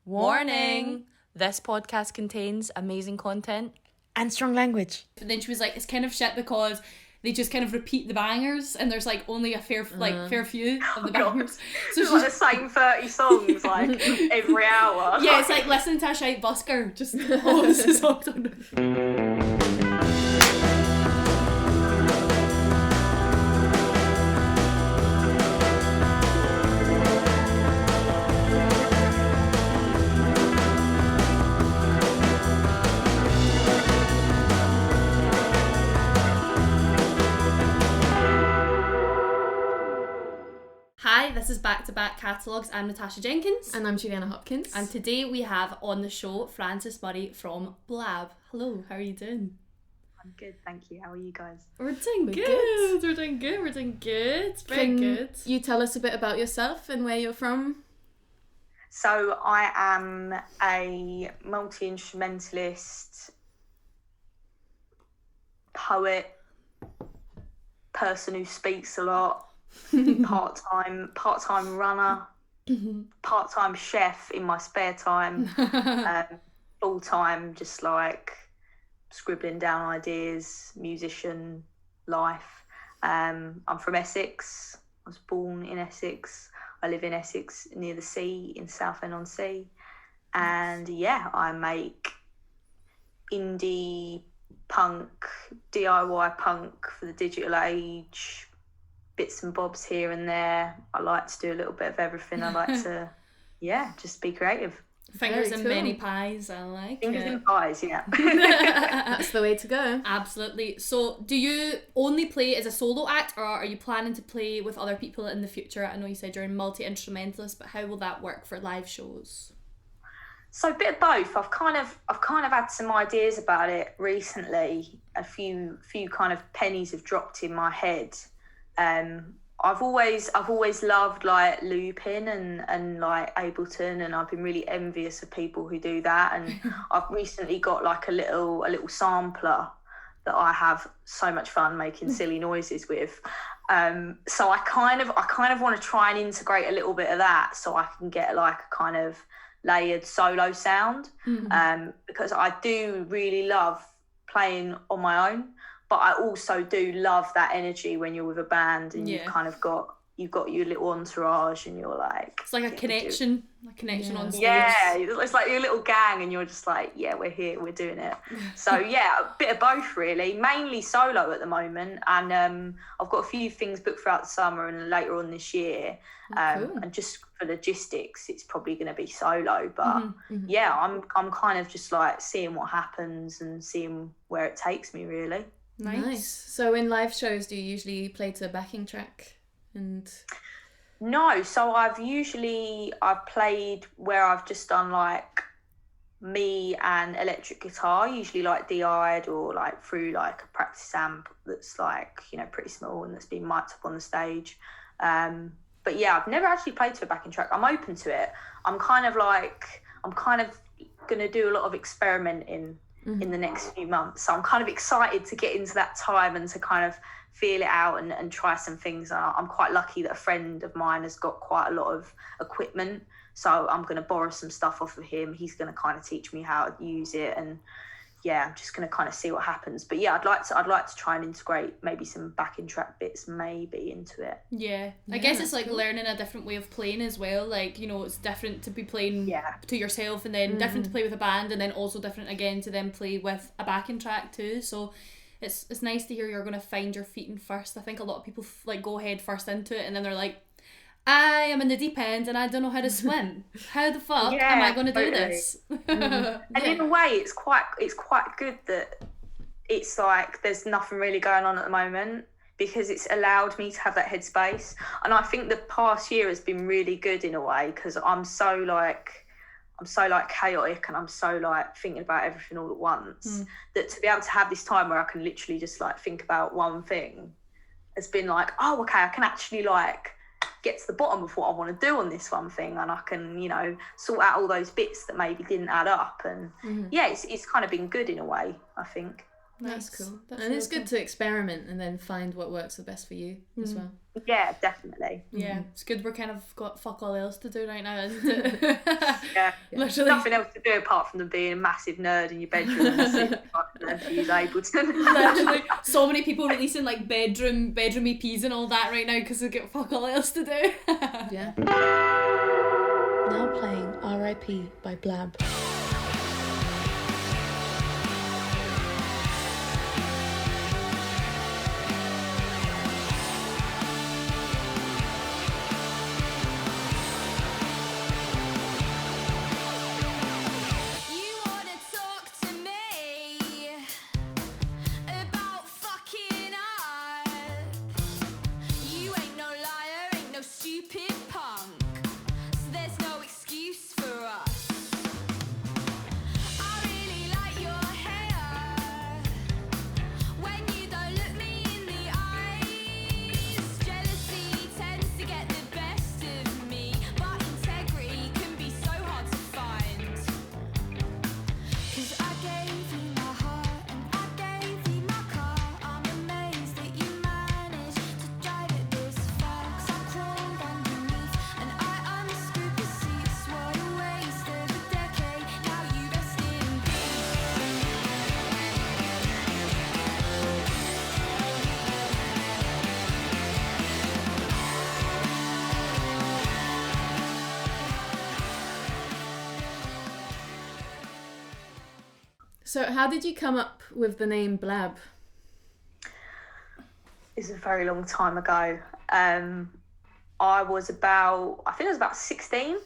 Warning! This podcast contains amazing content and strong language. And then she was like, it's kind of shit because they just kind of repeat the bangers and there's like only a fair few of the bangers. So she's like the same 30 songs like every hour. Yeah, it's like listening to a shite busker. Just always the songs on. Hi, this is Back to Back Catalogues. I'm Natasha Jenkins. And I'm Juliana Hopkins. And today we have on the show Frances Murray from BLAB. Hello, how are you doing? I'm good, thank you. How are you guys? We're doing good. We're doing good. Very good. Can you tell us a bit about yourself and where you're from? So I am a multi-instrumentalist, poet, person who speaks a lot, part-time runner, part-time chef in my spare time, full-time just like scribbling down ideas, musician life. I'm from Essex. I was born in Essex. I live in Essex near the sea in Southend-on-Sea. And yeah, I make indie punk, DIY punk for the digital age, bits and bobs here and there. I like to do a little bit of everything. I like to, just be creative. Fingers in many pies, I like Fingers in pies, yeah. That's the way to go. Absolutely. So do you only play as a solo act or are you planning to play with other people in the future? I know you said you're a multi-instrumentalist, but how will that work for live shows? So a bit of both. I've kind of had some ideas about it recently. A few kind of pennies have dropped in my head. I've always loved like looping and like Ableton, and I've been really envious of people who do that. And I've recently got like a little sampler that I have so much fun making silly noises with. So I kind of want to try and integrate a little bit of that so I can get like a kind of layered solo sound. Because I do really love playing on my own. But I also do love that energy when you're with a band and you've got your little entourage and you're like... It's like a connection on stage. Yeah, it's like your little gang and you're just like, yeah, we're here, we're doing it. So yeah, a bit of both really, mainly solo at the moment. And I've got a few things booked throughout the summer and later on this year. Cool. And just for logistics, it's probably going to be solo. But yeah, I'm kind of just like seeing what happens and seeing where it takes me really. Nice. So in live shows, do you usually play to a backing track? No, so I've played where I've just done like me and electric guitar, usually like DI'd or like through like a practice amp that's like, you know, pretty small and that's been mic'd up on the stage. But yeah, I've never actually played to a backing track. I'm open to it. I'm kind of going to do a lot of experimenting in the next few months. So I'm kind of excited to get into that time and to kind of feel it out and try some things. I'm quite lucky that a friend of mine has got quite a lot of equipment. So I'm going to borrow some stuff off of him. He's going to kind of teach me how to use it. And yeah, I'm just going to kind of see what happens. But yeah, I'd like to try and integrate maybe some backing track bits maybe into it. Yeah. I guess it's like learning a different way of playing as well. Like, you know, it's different to be playing to yourself and then different to play with a band and then also different again to then play with a backing track too. So it's nice to hear you're going to find your feet in first. I think a lot of people like go head first into it and then they're like, I am in the deep end and I don't know how to swim. How the fuck am I going to do this? And in a way, it's quite good that it's like there's nothing really going on at the moment because it's allowed me to have that headspace. And I think the past year has been really good in a way because I'm so chaotic and I'm so like thinking about everything all at once that to be able to have this time where I can literally just like think about one thing has been like, oh, okay, I can actually like get to the bottom of what I want to do on this one thing and I can, you know, sort out all those bits that maybe didn't add up and it's kind of been good in a way, I think. That's cool. That's and really it's good to experiment and then find what works the best for you as well. Yeah, definitely. Yeah, it's good we're kind of got fuck all else to do right now, isn't it? Yeah. Literally. Nothing else to do apart from them being a massive nerd in your bedroom and see if use Ableton. Literally. So many people releasing like bedroom EPs and all that right now because they got fuck all else to do. Yeah. Now playing R.I.P. by BLAB. So how did you come up with the name BLAB? It's a very long time ago. I was about 16,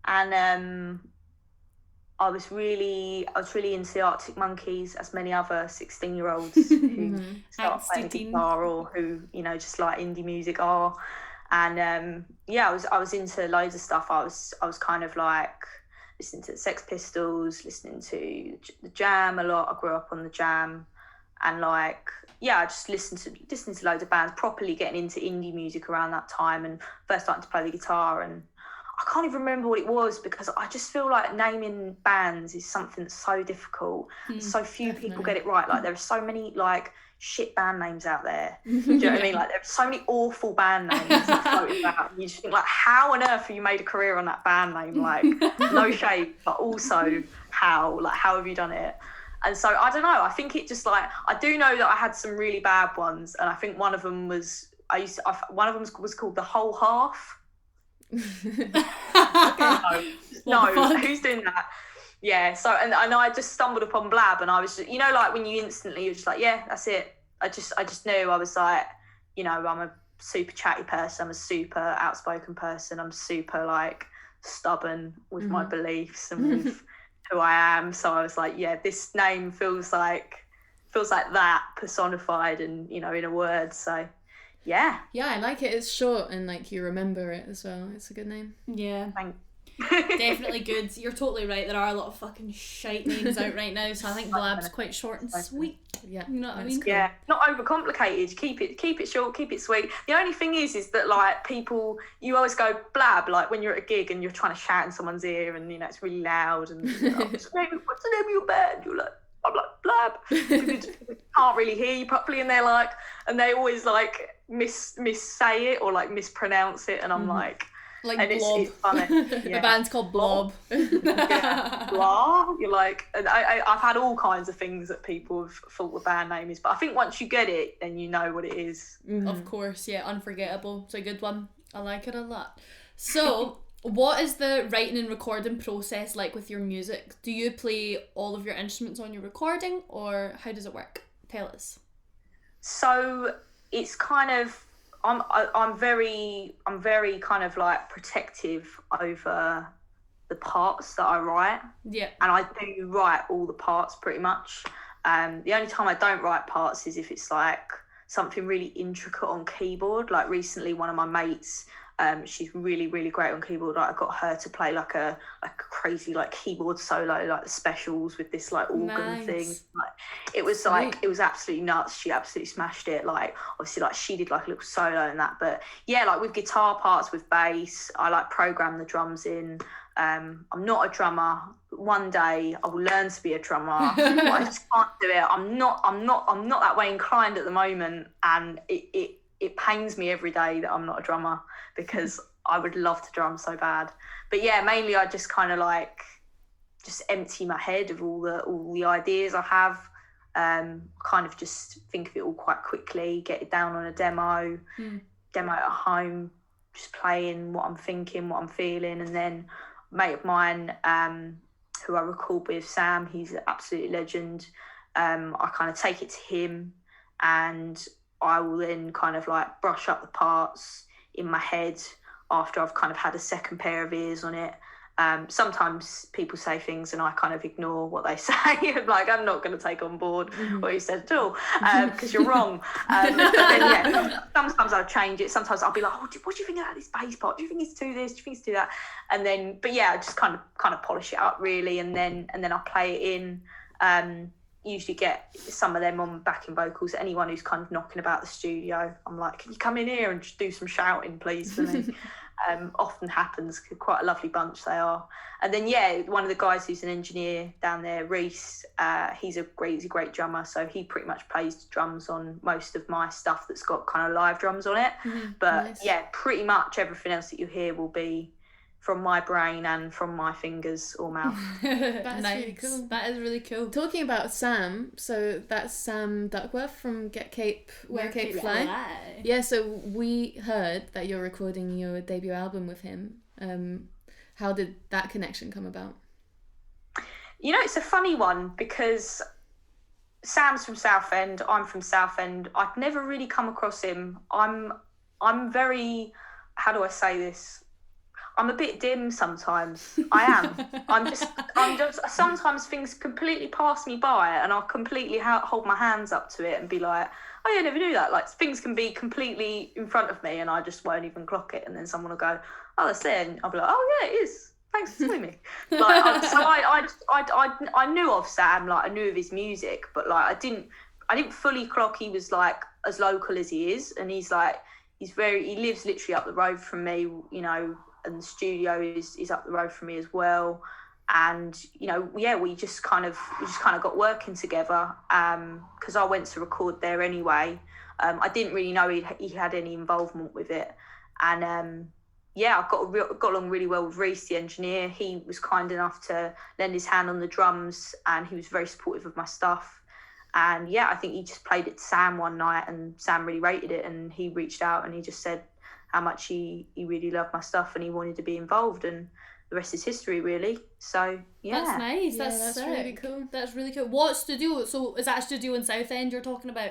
and I was really into the Arctic Monkeys, as many other 16-year-olds who start playing guitar or who just like indie music are. And I was into loads of stuff. I was kind of like listening to the Sex Pistols, listening to the Jam a lot. I grew up on the Jam, and I just listened to loads of bands, properly getting into indie music around that time, and first starting to play the guitar. And I can't even remember what it was, because I just feel like naming bands is something that's so difficult. So few people get it right. Like there are so many like shit band names out there. Do you know what I mean? Like there's so many awful band names that float about. You just think like, how on earth have you made a career on that band name? Like no shade, but also how have you done it? And so I don't know. I think it just like, I do know that I had some really bad ones, and I think one of them was was called The Whole Half. No, who's doing that? Yeah, so and I just stumbled upon BLAB, and I was just, like when you're just like, yeah, that's it. I just knew. I was like, I'm a super chatty person, I'm a super outspoken person, I'm super like stubborn with my beliefs and with who I am. So I was like, yeah, this name feels like that personified and in a word. So yeah, I like it. It's short and like you remember it as well. It's a good name. Yeah, definitely good. You're totally right. There are a lot of fucking shite names out right now, so I think BLAB's quite short and sweet. Yeah, you know what I mean? Cool. Yeah, not overcomplicated. Keep it short, keep it sweet. The only thing is that like people, you always go BLAB like when you're at a gig and you're trying to shout in someone's ear, and it's really loud, and what's the name of your band? You're like, I'm like BLAB. People can't really hear you properly, and they always like missay it or like mispronounce it, and I'm like and Blob. it's funny. Yeah. The band's called BLAB. Yeah. Blah. You're like, and I've had all kinds of things that people have thought the band name is, but I think once you get it, then you know what it is. Of course, yeah, unforgettable. It's a good one. I like it a lot. So, what is the writing and recording process like with your music? Do you play all of your instruments on your recording, or how does it work? Tell us. So it's kind of, I'm very kind of like protective over the parts that I write. Yeah. And I do write all the parts pretty much. The only time I don't write parts is if it's like something really intricate on keyboard. Like recently, one of my mates, she's really, really great on keyboard. Like I got her to play like a crazy like keyboard solo, like the specials with this like organ thing. Like it was absolutely nuts. She absolutely smashed it. Like obviously like she did like a little solo and that. But yeah, like with guitar parts, with bass, I like program the drums in. I'm not a drummer. one day I will learn to be a drummer, but I just can't do it. I'm not that way inclined at the moment, and it pains me every day that I'm not a drummer, because I would love to drum so bad. But yeah, mainly I just kind of like just empty my head of all the ideas I have. Kind of just think of it all quite quickly, get it down on a demo at home, just playing what I'm thinking, what I'm feeling. And then a mate of mine, who I record with, Sam, he's an absolute legend. I kind of take it to him, and I will then kind of like brush up the parts in my head after I've kind of had a second pair of ears on it. Sometimes people say things and I kind of ignore what they say. Like, I'm not going to take on board what you said at all, because you're wrong. But then, sometimes I'll change it. Sometimes I'll be like, what do you think about this bass part? Do you think it's to do this? Do you think it's to do that? And then, but yeah, I just kind of polish it up really, and then I'll play it in. Usually get some of them on backing vocals. Anyone who's kind of knocking about the studio, I'm like, can you come in here and just do some shouting, please, for me? Often happens. Quite a lovely bunch they are. And then one of the guys who's an engineer down there, Reese, he's a great drummer, so he pretty much plays drums on most of my stuff that's got kind of live drums on it. But nice. Yeah, pretty much everything else that you hear will be from my brain and from my fingers or mouth. That's nice. Really cool. That is really cool. Talking about Sam, so that's Sam Duckworth from Get Cape, Where Cape Fly. Yeah, so we heard that you're recording your debut album with him. How did that connection come about? You know, it's a funny one, because Sam's from Southend, I'm from Southend. I'd never really come across him. I'm very, how do I say this? I'm a bit dim sometimes. I am. I'm just. Sometimes things completely pass me by, and I'll completely hold my hands up to it and be like, "Oh yeah, I never knew that." Like, things can be completely in front of me, and I just won't even clock it. And then someone will go, "Oh, that's there," and I'll be like, "Oh yeah, it is. Thanks for telling me." Like, I knew of Sam. Like, I knew of his music, but like I didn't fully clock he was like as local as he is, and he lives literally up the road from me. You know. And the studio is up the road from me as well, and you know, we just kind of got working together, because I went to record there anyway. I didn't really know he had any involvement with it, and I got along really well with Reese, the engineer. He was kind enough to lend his hand on the drums, and he was very supportive of my stuff. And I think he just played it to Sam one night, and Sam really rated it, and he reached out and he just said how much he really loved my stuff and he wanted to be involved, and the rest is history, really. So that's nice. Yeah, that's really cool. That's really cool. What studio? So is that a studio in Southend you're talking about?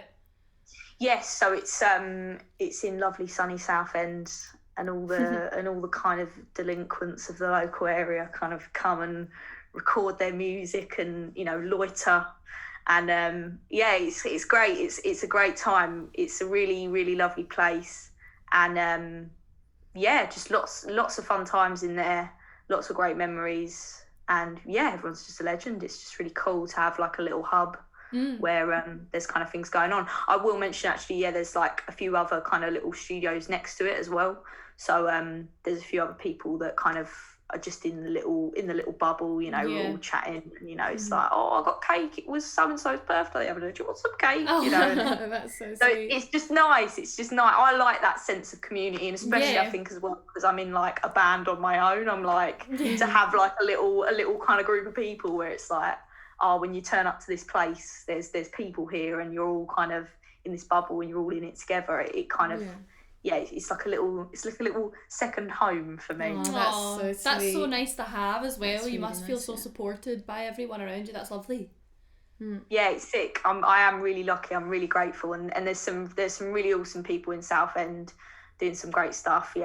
Yes, so it's in lovely sunny Southend, and all the kind of delinquents of the local area kind of come and record their music and, you know, loiter. And it's great. It's a great time. It's a really, really lovely place. And just lots of fun times in there, lots of great memories, and everyone's just a legend. It's just really cool to have like a little hub where there's kind of things going on. I will mention actually, there's like a few other kind of little studios next to it as well. So there's a few other people that kind of are just in the little bubble, you know, we're all chatting, and you know, it's like, oh, I got cake, it was so and so's birthday, do you want some cake? You know, that's so sweet. So it's just nice. I like that sense of community, and especially I think as well, because I'm in like a band on my own, I'm like to have like a little kind of group of people where it's like, oh, when you turn up to this place, there's people here, and you're all kind of in this bubble and you're all in it together. It kind of it's like a little second home for me. Oh, that's so nice to have as well. Really, you must feel so supported by everyone around you. That's lovely. Yeah, it's sick. I am really lucky. I'm really grateful, and there's some really awesome people in Southend doing some great stuff.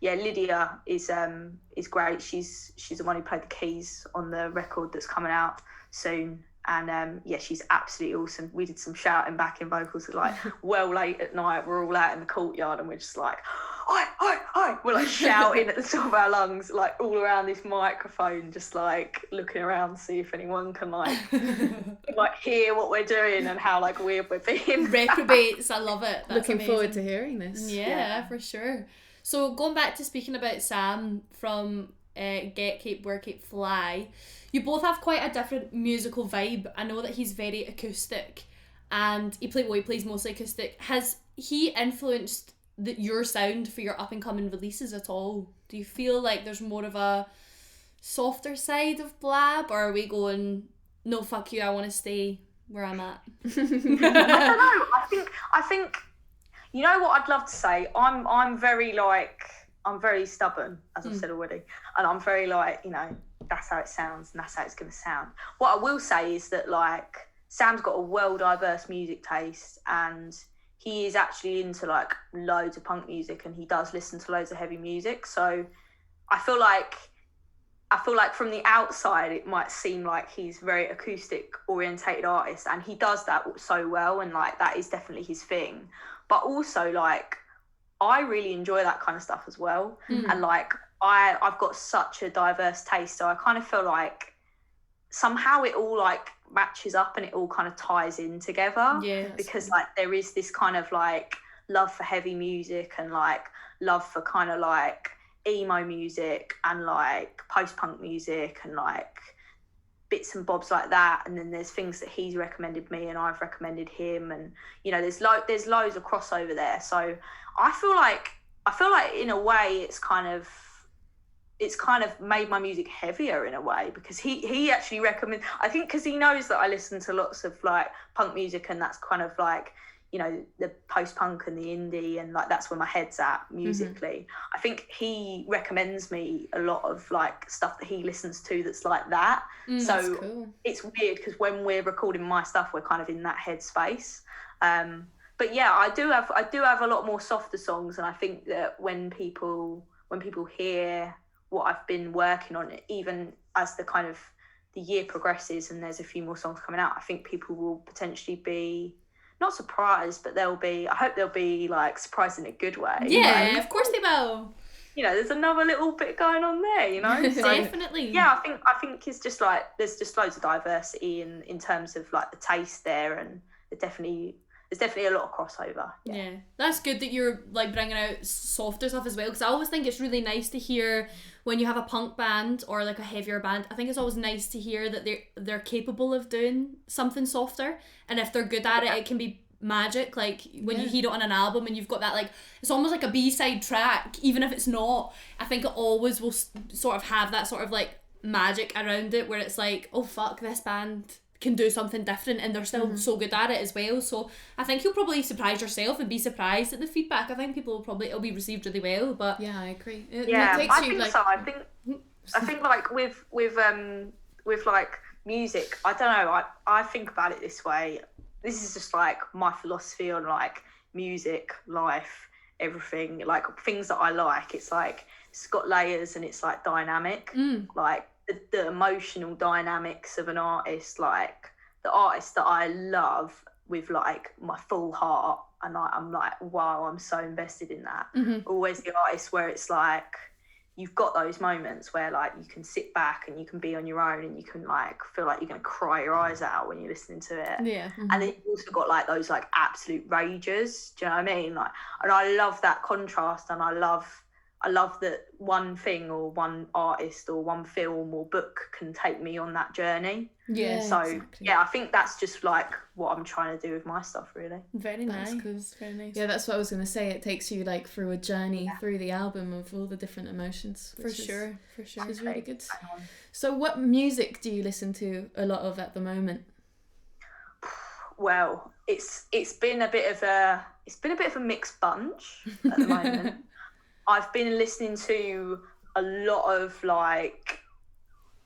Lydia is great. She's the one who played the keys on the record that's coming out soon. And she's absolutely awesome. We did some shouting backing vocals at like well late at night. We're all out in the courtyard and we're just like, oi. We're like shouting at the top of our lungs, like all around this microphone, just like looking around to see if anyone can like hear what we're doing and how like weird we're being. Reprobates, I love it. That's looking amazing. Forward to hearing this. Yeah, for sure. So going back to speaking about Sam from Get Cape, Wear Cape, Fly. You both have quite a different musical vibe. I know that he's very acoustic, and he plays mostly acoustic. Has he influenced your sound for your up and coming releases at all? Do you feel like there's more of a softer side of BLAB, or are we going, no, fuck you, I want to stay where I'm at? I don't know. I think you know what I'd love to say. I'm very stubborn, as I've said already, and I'm very like, you know, that's how it sounds and that's how it's going to sound. What I will say is that like Sam's got a well diverse music taste, and he is actually into like loads of punk music, and he does listen to loads of heavy music. So I feel like from the outside it might seem like he's very acoustic orientated artist, and he does that so well, and like that is definitely his thing. But also like I really enjoy that kind of stuff as well. And like I've got such a diverse taste, so I kind of feel like somehow it all like matches up and it all kind of ties in together. Because like there is this kind of like love for heavy music and like love for kind of like emo music and like post-punk music and like bits and bobs like that, and then there's things that he's recommended me and I've recommended him, and you know there's loads of crossover there. So I feel like in a way it's kind of made my music heavier in a way, because he actually recommends, I think because he knows that I listen to lots of like punk music, and that's kind of like, you know, the post-punk and the indie, and like that's where my head's at musically. I think he recommends me a lot of like stuff that he listens to that's like that. So cool. It's weird because when we're recording my stuff we're kind of in that headspace. But yeah, I do have a lot more softer songs, and I think that when people hear what I've been working on, even as the year progresses and there's a few more songs coming out, I think people will potentially be not surprised, but I hope they'll be like surprised in a good way. Yeah, like, of course they will. You know, there's another little bit going on there, you know? So, definitely. Yeah, I think it's just like there's just loads of diversity in terms of like the taste there, and there's definitely a lot of crossover. Yeah, that's good that you're like bringing out softer stuff as well, because I always think it's really nice to hear when you have a punk band or like a heavier band. I think it's always nice to hear that they're capable of doing something softer, and if they're good at it, it can be magic. Like when you hear it on an album and you've got that, like it's almost like a B-side track, even if it's not, I think it always will sort of have that sort of like magic around it where it's like, oh fuck, this band can do something different and they're still so good at it as well. So I think you'll probably surprise yourself and be surprised at the feedback. I think it'll be received really well. But yeah, I agree. I think like with like music, I don't know, I think about it this way. This is just like my philosophy on like music, life, everything, like things that I like. It's like it's got layers and it's like dynamic. Like the emotional dynamics of an artist, like the artist that I love with like my full heart, and I'm like, wow, I'm so invested in that. Always the artists where it's like you've got those moments where like you can sit back and you can be on your own and you can like feel like you're gonna cry your eyes out when you're listening to it. And then you've also got like those like absolute rages, do you know what I mean? Like, and I love that contrast, and I love that one thing or one artist or one film or book can take me on that journey. So exactly. I think that's just like what I'm trying to do with my stuff, really. Very nice. Very nice. Yeah, that's what I was going to say. It takes you like through a journey through the album of all the different emotions. For sure. Which is really good. So what music do you listen to a lot of at the moment? Well, it's been a bit of a mixed bunch at the moment. I've been listening to a lot of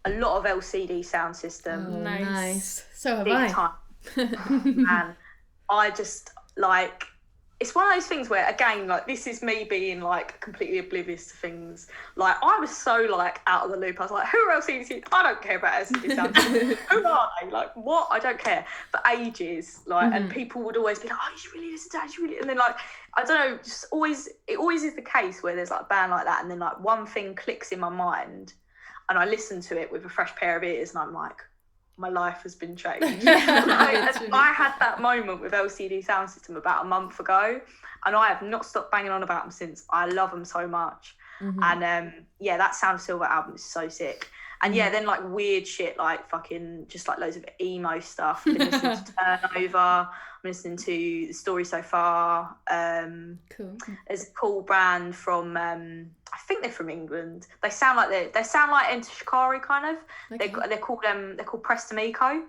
LCD sound system. Oh, nice. So have big I. Time. And I just like, it's one of those things where, again, like this is me being like completely oblivious to things. Like I was so like out of the loop. I was like, who are LCD? I don't care about LCD sound system. Who are they? Like what? I don't care. For ages, like, and people would always be like, oh, you should really listen to that. You should really, and then like, I don't know, it always is the case where there's like a band like that, and then like one thing clicks in my mind, and I listen to it with a fresh pair of ears, and I'm like, my life has been changed. I had that moment with LCD Sound System about a month ago, and I have not stopped banging on about them since. I love them so much. And that Sound of Silver album is so sick. And then like weird shit, like fucking just like loads of emo stuff. I've been listening to Turnover. I'm listening to The Story So Far. Cool. There's a cool band from I think they're from England. They sound like Enter Shikari kind of. Okay. They're called Preston Eco.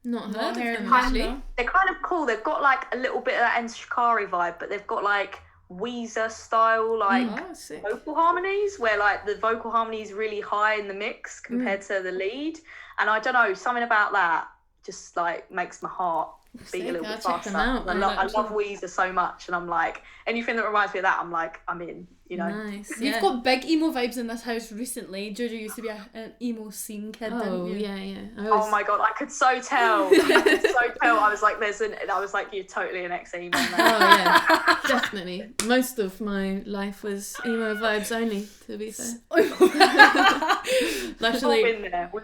Not heard of them actually. They're kind of cool. They've got like a little bit of that Enter Shikari vibe, but they've got like Weezer style like vocal harmonies, where like the vocal harmony is really high in the mix compared to the lead, and I don't know, something about that just like makes my heart beat a little bit faster. I love Weezer so much, and I'm like, anything that reminds me of that, I'm like, I'm in, you know. Nice. We've got big emo vibes in this house recently. Jojo used to be an emo scene kid, didn't you? Yeah. Oh my god, I could so tell. I was like, you're totally an ex-emo. Oh yeah, definitely. Most of my life was emo vibes only, to be fair. We've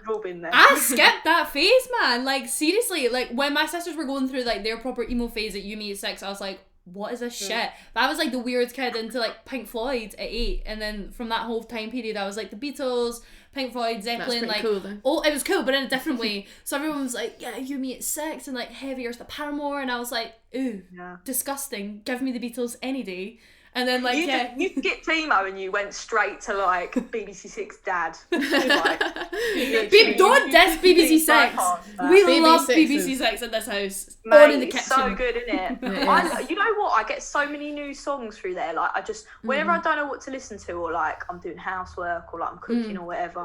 all been there. I skipped that phase, man. Like seriously, like when my sisters were going through like their proper emo phase at uni at 6, I was like, what is this shit? But I was like the weird kid into like Pink Floyd at 8, and then from that whole time period I was like the Beatles, Pink Floyd, Zeppelin, like cool, though. Oh, it was cool, but in a different way. So everyone was like, yeah, you me at 6, and like heavier the Paramore, and I was like, ooh, disgusting. Give me the Beatles any day. And then like you skipped emo and you went straight to like BBC Six Dad. Like, don't diss BBC Six. We love BBC Six in this house. Mate, on in the kitchen. It's so good, isn't it? You know what? I get so many new songs through there. Like I just whenever I don't know what to listen to, or like I'm doing housework or like I'm cooking or whatever,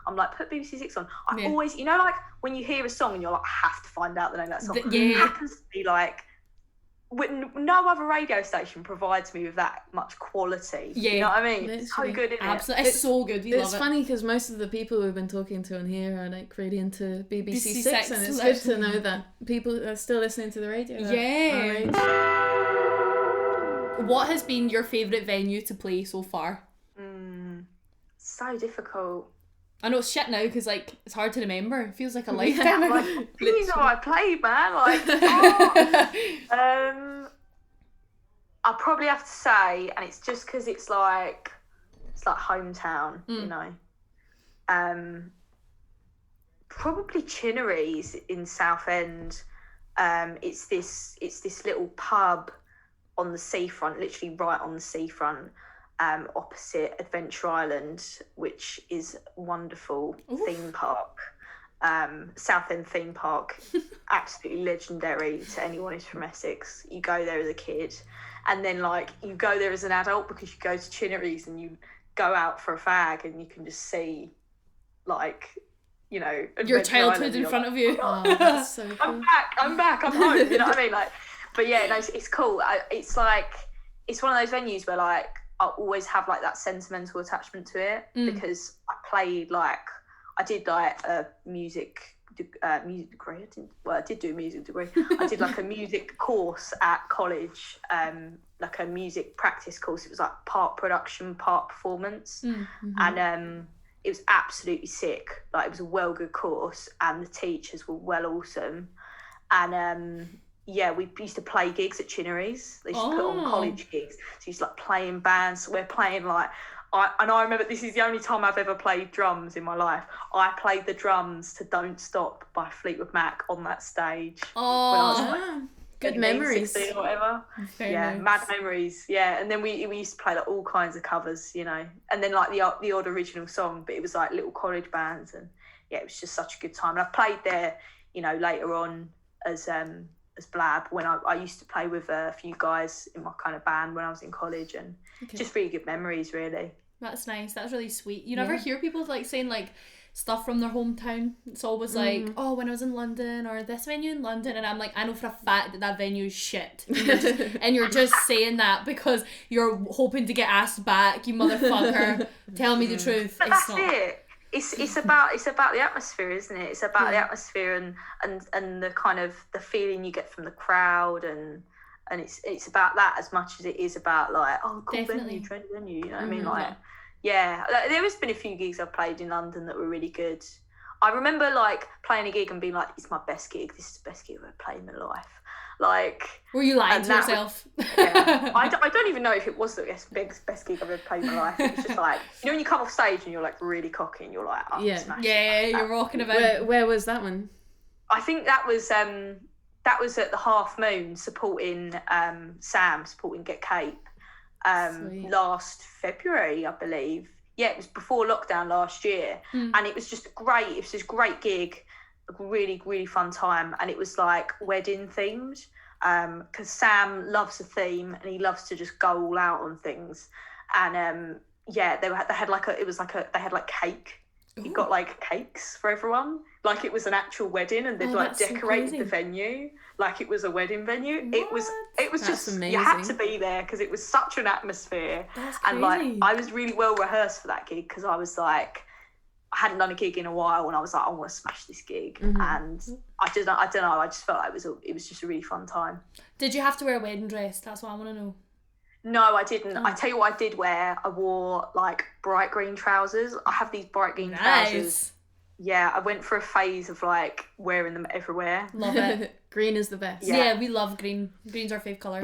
I'm like, put BBC Six on. I always, you know, like when you hear a song and you're like, I have to find out the name of that song. It happens to be like, no other radio station provides me with that much quality. You know what I mean? It's so good, isn't it? Absolutely. It's so good. It's funny because most of the people we've been talking to on here are like really into BBC Six, and it's good to know that people are still listening to the radio. Yeah. What has been your favourite venue to play so far? So difficult. I know it's shit now because like it's hard to remember. It feels like a lifetime ago. Like, these are I played, man. Like, I'll probably have to say, and it's just because it's like hometown, you know. Probably Chinnery's in Southend. It's this little pub on the seafront, literally right on the seafront. Opposite Adventure Island, which is a wonderful theme park. Southend theme park, absolutely legendary to anyone who's from Essex. You go there as a kid, and then like you go there as an adult because you go to Chinnery's and you go out for a fag and you can just see, like, you know, your childhood in front of you. Oh, that's so cool. I'm back, I'm home. You know what I mean? Like, but yeah, no, it's cool. It's like it's one of those venues where like I always have like that sentimental attachment to it because I did like a music degree. I did do a music degree. I did like a music course at college, like a music practice course. It was like part production, part performance, and it was absolutely sick. Like it was a well good course, and the teachers were well awesome, and we used to play gigs at Chinnery's. They used to put on college gigs. So used to like play in bands. So we're playing like, I remember this is the only time I've ever played drums in my life. I played the drums to Don't Stop by Fleetwood Mac on that stage. When I was like, good memories. 16 or whatever. Very nice. Mad memories. Yeah, and then we used to play like all kinds of covers, you know, and then like the odd original song, but it was like little college bands, and yeah, it was just such a good time. And I played there, you know, later on as BLAB when I used to play with a few guys in my kind of band when I was in college, and just really good memories, really. That's nice. That's really sweet. You never hear people like saying like stuff from their hometown. It's always like, oh, when I was in London, or this venue in London, and I'm like, I know for a fact that venue is shit, and you're just saying that because you're hoping to get asked back, you motherfucker. Tell me the truth. But that's it. It's about the atmosphere, isn't it? It's about the atmosphere and the kind of the feeling you get from the crowd, and it's about that as much as it is about like, oh, cool venue, trendy venue. You know what I mean? Like, yeah, there has been a few gigs I've played in London that were really good. I remember like playing a gig and being like, it's my best gig. This is the best gig I've ever played in my life. Like, were you lying to yourself? I don't even know if it was the best gig I've ever played in my life. It was just like, you know when you come off stage and you're like really cocky and you're like, oh, smash it. You're rocking about. Where was that one? I think that was at the Half Moon supporting Sam, supporting Get Cape last February, I believe. Yeah, it was before lockdown last year, and it was just great. It was this great gig, a really, really fun time, and it was like wedding themed, because Sam loves a theme and he loves to just go all out on things, and they had like cake. He got like cakes for everyone, like it was an actual wedding, and they'd like decorated the venue like it was a wedding venue. What? It was That's just amazing. You had to be there because it was such an atmosphere. That's and like I was really well rehearsed for that gig, because I was like, I hadn't done a gig in a while, and I was like, I want to smash this gig, and I don't know, I just felt like it was just a really fun time. Did you have to wear a wedding dress? That's what I want to know. No, I didn't. I tell you what I did wear. I wore like bright green trousers. I have these bright green trousers. Yeah, I went for a phase of like wearing them everywhere. Love it. Green is the best. Yeah, we love green. Green's our fave colour.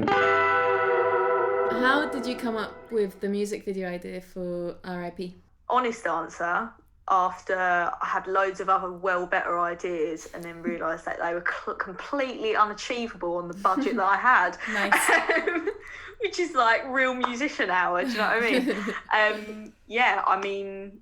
How did you come up with the music video idea for R.I.P.? Honest answer, after I had loads of other better ideas, and then realised that they were completely unachievable on the budget that I had. Nice. Which is like real musician hour, do you know what I mean? I mean,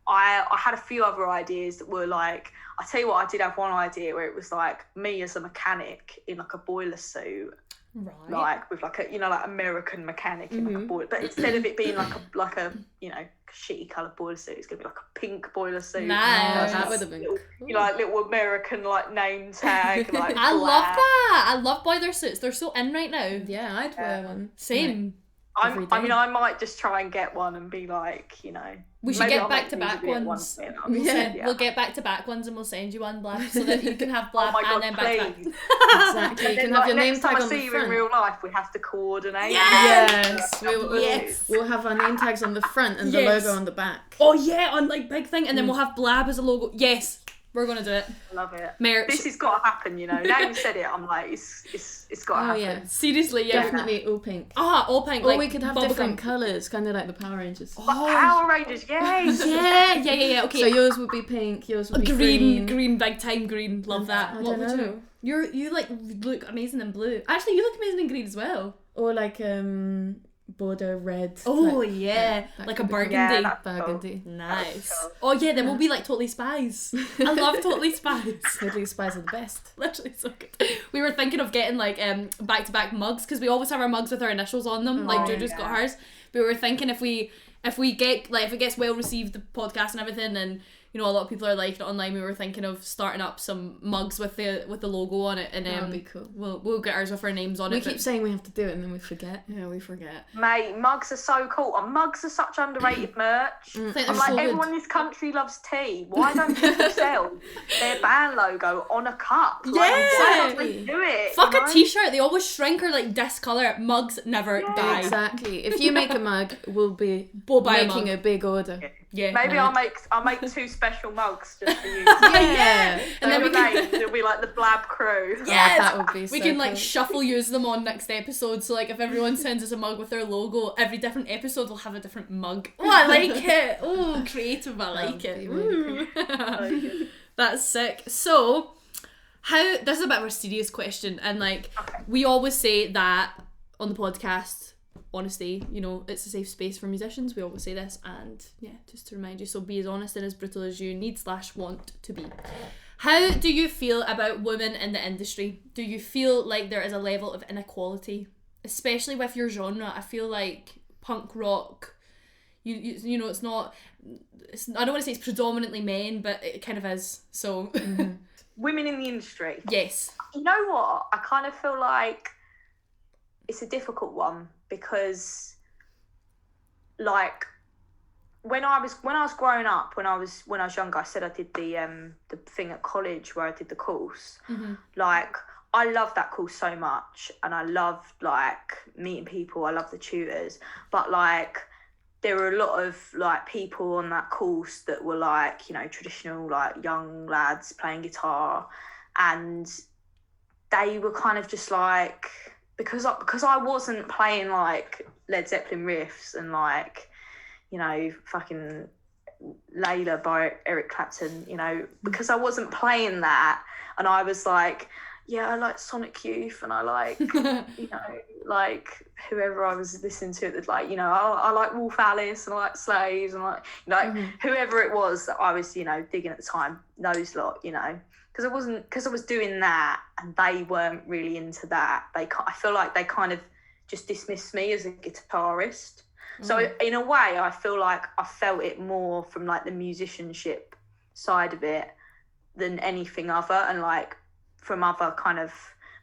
I had a few other ideas that were like, I tell you what, I did have one idea where it was like me as a mechanic in like a boiler suit. Right. Like with like a, you know, like American mechanic in like a boiler, but instead of it being like a you know, shitty coloured boiler suit, it's gonna be like a pink boiler suit. Nice. That would have been cool. You know, like little American like name tag. Like I love that. I love boiler suits. They're so in right now. Yeah, I'd wear one. Same. I mean, I might just try and get one and be like, you know. We should get back-to-back ones. We'll get back-to-back ones and we'll send you one, BLAB, so that you can have BLAB and then back-to-back. Exactly. You can have your name tag on the front. Next time I see you in real life, we have to coordinate. Yes. We'll have our name tags on the front and the logo on the back. Oh yeah, on like big thing, and then we'll have BLAB as a logo. Yes. We're gonna do it. Love it. Merch. This has got to happen, you know. Now you said it, I'm like, it's got to happen. Yeah. Seriously, yeah. Definitely all pink. All pink. Or like we could have different colours, kind of like the Power Rangers. Power Rangers, yes. Yeah. Okay. So yours would be pink. Yours would be green, big time green. Love that. I don't know. You like look amazing in blue. Actually, you look amazing in green as well. Or like border red. Oh yeah, like a burgundy. Yeah, burgundy. Cool. Nice. Oh yeah, then we'll be like Totally Spies. I love Totally Spies. Totally Spies are the best. Literally so good. We were thinking of getting like back-to-back mugs, because we always have our mugs with our initials on them. Like Jojo's got hers. But we were thinking if it gets well received, the podcast and everything, and you know a lot of people are liking it online, we were thinking of starting up some mugs with the logo on it, and that'd be cool. We'll get ours with our names on it. We keep saying we have to do it and then we forget. Yeah, we forget. Mate, mugs are so cool. And mugs are such underrated merch. I'm like, so everyone in this country loves tea. Why don't people sell their band logo on a cup? Yeah, why don't they do it? Fuck a t-shirt. They always shrink or like discolour. Mugs never die. Exactly. If you make a mug, we'll be buy making a big order. Yeah. Maybe I'll make 2 special mugs just for you. Yeah. And then it'll be like the BLAB crew. Yes. That would be so we can cool. like shuffle use them on next episode. So like if everyone sends us a mug with their logo, every different episode will have a different mug. Oh, I like it. Oh, creative. I like it. Really cool. That's sick. So this is a bit of a serious question, and like we always say that on the podcast, honesty, you know, it's a safe space for musicians. We always say this, and yeah, just to remind you, so be as honest and as brutal as you need/want to be. How do you feel about women in the industry? Do you feel like there is a level of inequality, especially with your genre? I feel like punk rock, you know, I don't want to say it's predominantly men, but it kind of is. So Women in the industry. Yes. You know what? I kind of feel like it's a difficult one, because like when I was growing up, when I was younger, I said I did the thing at college where I did the course. Like I loved that course so much, and I loved like meeting people. I loved the tutors, but like there were a lot of like people on that course that were like, you know, traditional like young lads playing guitar, and they were kind of just like, because I wasn't playing like Led Zeppelin riffs and like, you know, fucking Layla by Eric Clapton, you know, because I wasn't playing that, and I was like, yeah, I like Sonic Youth, and I like, you know, like whoever I was listening to, like, you know, I like Wolf Alice, and I like Slaves, and like, you know, whoever it was that I was, you know, digging at the time, those lot, you know, because I was doing that, and they weren't really into that. I feel like they kind of just dismissed me as a guitarist. So in a way, I feel like I felt it more from like the musicianship side of it than anything other, and like from other kind of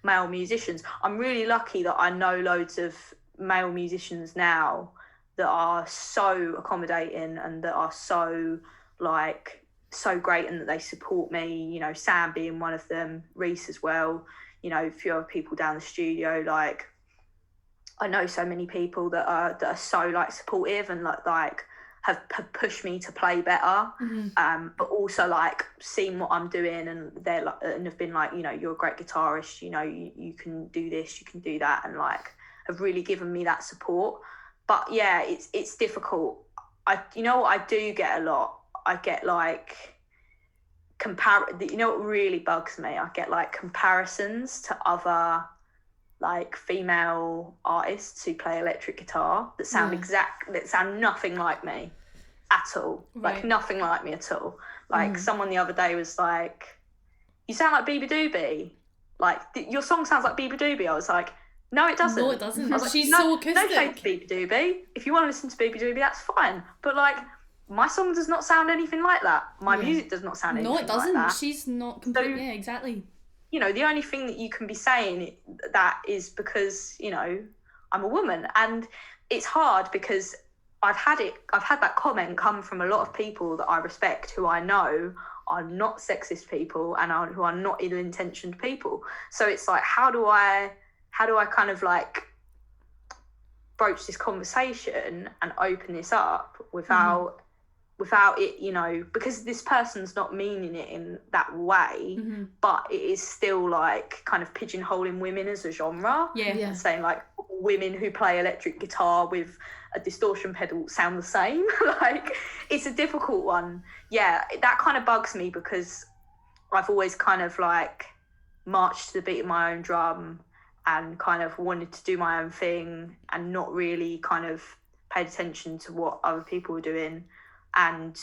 male musicians. I'm really lucky that I know loads of male musicians now that are so accommodating and that are so like so great, and that they support me, you know, Sam being one of them, Reese as well, you know, a few other people down the studio. Like I know so many people that are so like supportive and like have pushed me to play better, but also like seen what I'm doing, and they're like, and have been like, you know, you're a great guitarist, you know, you can do this, you can do that, and like have really given me that support. But yeah, it's difficult. You know what I do get a lot? I get like you know what really bugs me? I get like comparisons to other like female artists who play electric guitar that sound that sound nothing like me at all. Right. Like nothing like me at all. Like someone the other day was like, you sound like Biba Doobie. Like your song sounds like Biba Doobie. I was like, no, it doesn't. No, it doesn't. Like, she's so acoustic. No shade to Biba Doobie. If you want to listen to Biba Doobie, that's fine. But like, my song does not sound anything like that. My music does not sound anything like that. No, it doesn't. She's not completely. So, yeah, exactly. You know, the only thing that you can be saying that is because, you know, I'm a woman. And it's hard because I've had that comment come from a lot of people that I respect, who I know are not sexist people and who are not ill-intentioned people. So it's like, how do I kind of like broach this conversation and open this up without it, you know, because this person's not meaning it in that way, but it is still like kind of pigeonholing women as a genre. And saying like women who play electric guitar with a distortion pedal sound the same. Like it's a difficult one. Yeah, that kind of bugs me because I've always kind of like marched to the beat of my own drum and kind of wanted to do my own thing and not really kind of paid attention to what other people were doing. And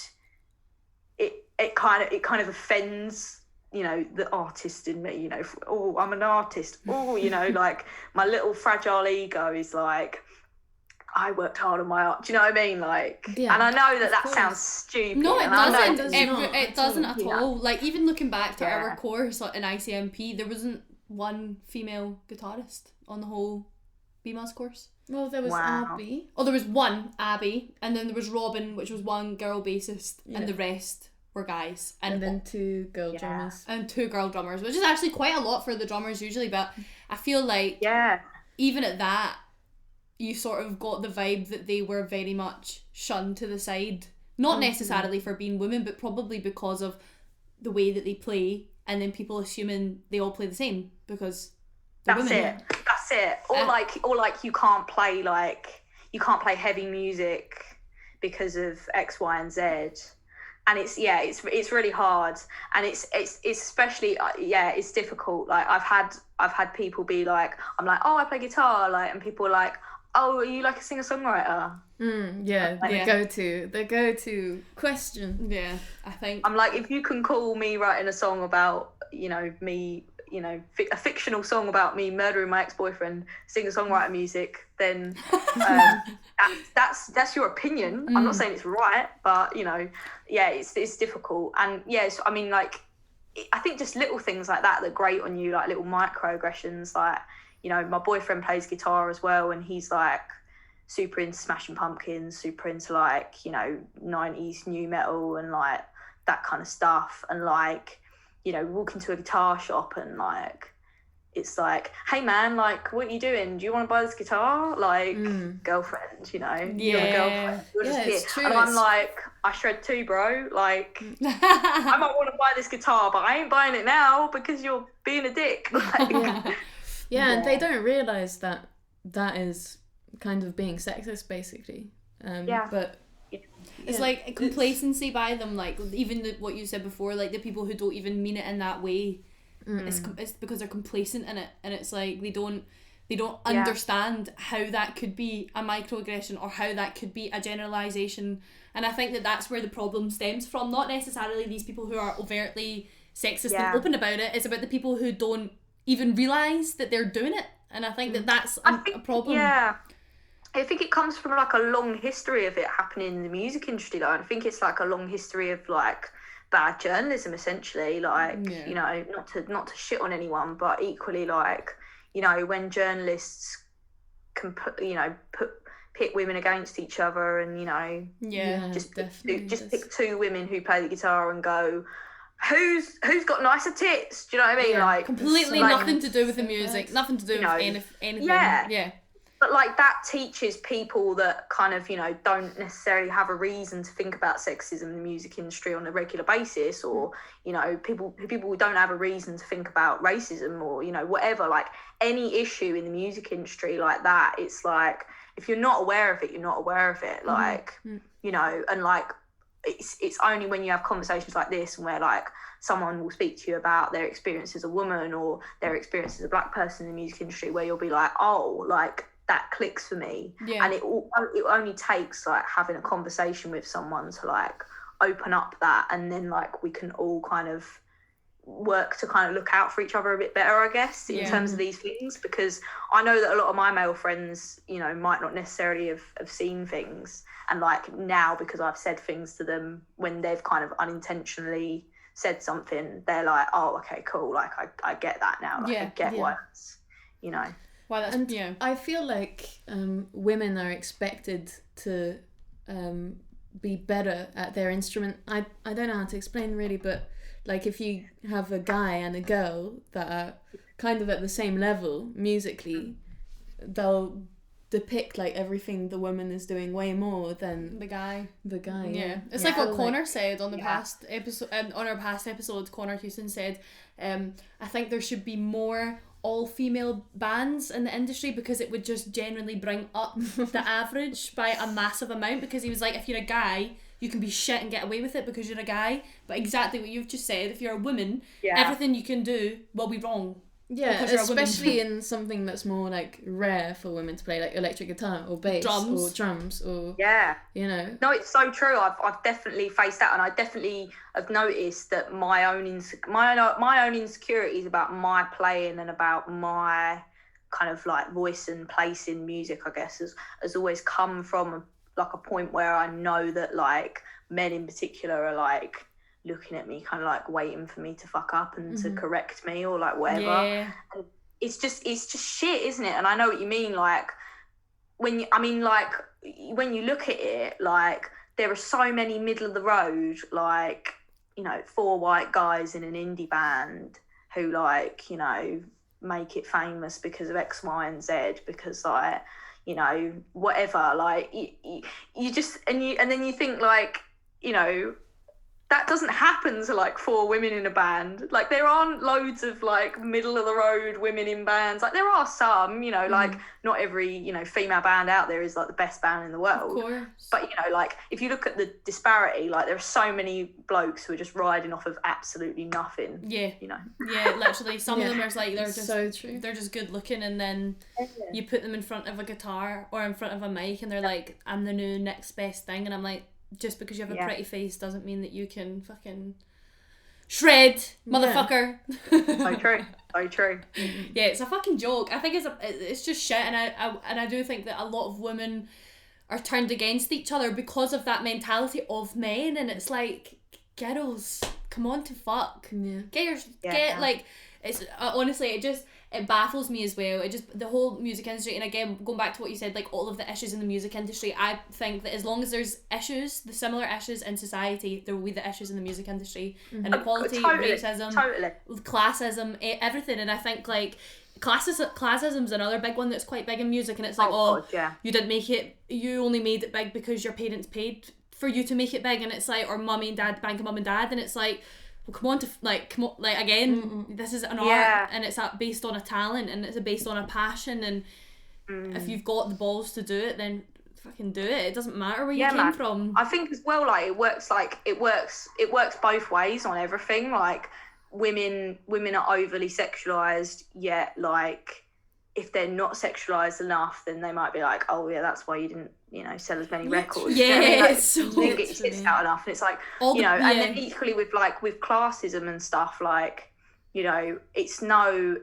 it kind of offends, you know, the artist in me, you know, oh, I'm an artist, oh, you know, like my little fragile ego is like, I worked hard on my art, do you know what I mean? Like, and I know that sounds stupid. No, it doesn't. It doesn't at all. Like, even looking back to our course in ICMP, there wasn't one female guitarist on the whole BMAS course. Well, there was Abby. Oh, there was one, Abby, and then there was Robin, which was one girl bassist, and the rest were guys. And then 2 girl drummers. And 2 girl drummers, which is actually quite a lot for the drummers usually, but I feel like even at that, you sort of got the vibe that they were very much shunned to the side. Not necessarily for being women, but probably because of the way that they play, and then people assuming they all play the same because That's it. Or like you can't play heavy music because of X, Y, and Z. And it's really hard, and it's especially it's difficult. Like I've had people be like, I'm like, oh, I play guitar, like, and people are like, oh, are you like a singer-songwriter? The go-to question. Yeah, I think I'm like, if you can call me writing a song about, you know, me, you know, a fictional song about me murdering my ex-boyfriend, singer-songwriter music, then that's your opinion. I'm not saying it's right, but, you know, it's difficult. And yes, I mean, like, I think just little things like that grate on you, like little microaggressions. Like, you know, my boyfriend plays guitar as well, and he's like super into Smashing Pumpkins, super into like, you know, 90s new metal and like that kind of stuff. And like, you know, walk into a guitar shop and like it's like, hey man, like, what are you doing? Do you want to buy this guitar? Like, girlfriend, you know, you're a girlfriend. You're just here. It's true. And I'm like, I shred too, bro. Like, I might want to buy this guitar, but I ain't buying it now because you're being a dick. Like, and they don't realise that is kind of being sexist, basically. But it's like complacency by them, like even what you said before, like the people who don't even mean it in that way. It's because they're complacent in it, and it's like they don't understand how that could be a microaggression or how that could be a generalization. And I think that that's where the problem stems from, not necessarily these people who are overtly sexist and open about it. It's about the people who don't even realise that they're doing it, and I think that that's a problem. I think it comes from like a long history of it happening in the music industry. Like, I think it's like a long history of like bad journalism, essentially. Like, you know, not to shit on anyone, but equally, like, you know, when journalists can pit women against each other, and, you know, just pick two women who play the guitar and go, who's got nicer tits? Do you know what I mean? Like, completely nothing to do with the music, nothing to do with anything. But like, that teaches people that kind of, you know, don't necessarily have a reason to think about sexism in the music industry on a regular basis, or, you know, people who don't have a reason to think about racism, or, you know, whatever, like any issue in the music industry like that. It's like, if you're not aware of it, you're not aware of it. Like, you know, and like, it's only when you have conversations like this and where like someone will speak to you about their experience as a woman or their experience as a black person in the music industry, where you'll be like, oh, like, that clicks for me. And it only takes like having a conversation with someone to like open up that, and then like we can all kind of work to kind of look out for each other a bit better, I guess, in terms of these things, because I know that a lot of my male friends, you know, might not necessarily have seen things, and like now, because I've said things to them when they've kind of unintentionally said something, they're like, oh, okay, cool, like I get that now, like I get why it's, you know. Well, that's, I feel like women are expected to be better at their instrument. I don't know how to explain really, but like if you have a guy and a girl that are kind of at the same level musically, they'll depict like everything the woman is doing way more than the guy. It's like what Connor said on the past episode, on our past episode. Connor Houston said, I think there should be more all-female bands in the industry, because it would just generally bring up the average by a massive amount, because he was like, if you're a guy, you can be shit and get away with it because you're a guy, but exactly what you've just said, if you're a woman, everything you can do will be wrong. Yeah, especially in something that's more like rare for women to play, like electric guitar or bass or drums or you know. No, it's so true. I've definitely faced that, and I definitely have noticed that my own insecurities about my playing and about my kind of like voice and place in music, I guess, has always come from like a point where I know that like men in particular are like looking at me kind of like waiting for me to fuck up and to correct me or like whatever. And it's just shit, isn't it? And I know what you mean, like when you look at it, like there are so many middle of the road, like, you know, 4 white guys in an indie band who like, you know, make it famous because of X, Y and Z, because like, you know, whatever, like you just and then you think like, you know, that doesn't happen to like 4 women in a band. Like there aren't loads of like middle of the road women in bands. Like there are some, you know, like not every, you know, female band out there is like the best band in the world. Of course. But you know, like if you look at the disparity, like there are so many blokes who are just riding off of absolutely nothing. Yeah. You know. Yeah, literally. Some of them are like they're so true. They're just good looking, and then you put them in front of a guitar or in front of a mic and they're like, I'm the new next best thing, and I'm like, just because you have a pretty face doesn't mean that you can fucking shred, motherfucker. So true. So true. Yeah, it's a fucking joke. I think it's just shit, and I do think that a lot of women are turned against each other because of that mentality of men, and it's like, girls, come on to fuck. Yeah. Get like, it's honestly, it baffles me as well. It just, the whole music industry, and again, going back to what you said, like all of the issues in the music industry, I think that as long as there's issues, the similar issues in society, there will be the issues in the music industry. Inequality, racism, classism, everything. And I think like classism's another big one that's quite big in music, and it's like, God, you didn't make it, you only made it big because your parents paid for you to make it big, and it's like, or mummy and dad, bank of mum and dad, and it's like, well, come on, again, this is an art, and it's based on a talent, and it's based on a passion, and if you've got the balls to do it, then fucking do it. It doesn't matter where you came from. I think as well, like, it works both ways on everything. Like, women are overly sexualized, yet like if they're not sexualized enough, then they might be like, oh yeah, that's why you didn't, sell as many records. Yeah, you know, like, it's so you didn't get your tits out enough, and it's like, and then equally with classism and stuff, like, it's no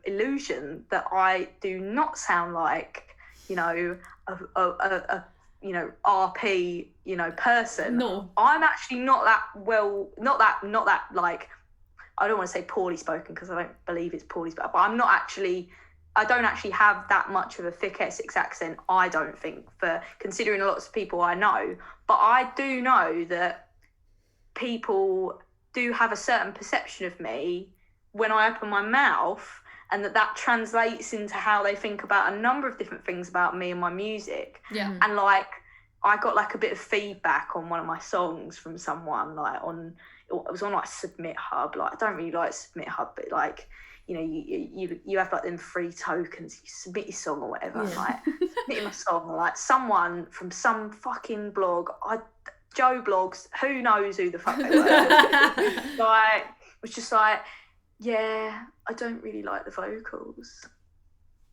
illusion that I do not sound like, a RP, person. No. I'm actually not that like, I don't want to say poorly spoken because I don't believe it's poorly spoken, but I don't actually have that much of a thick Essex accent, I don't think, for considering lots of people I know. But I do know that people do have a certain perception of me when I open my mouth, and that translates into how they think about a number of different things about me and my music. Yeah. And like, I got like a bit of feedback on one of my songs from someone, like it was on like Submit Hub. Like, I don't really like Submit Hub, but like, you have like them free tokens, you submit your song or whatever. Yeah. Like, submitting my song, like someone from some fucking blog, Joe Blogs, who knows who the fuck they were, like, was just like, yeah, I don't really like the vocals.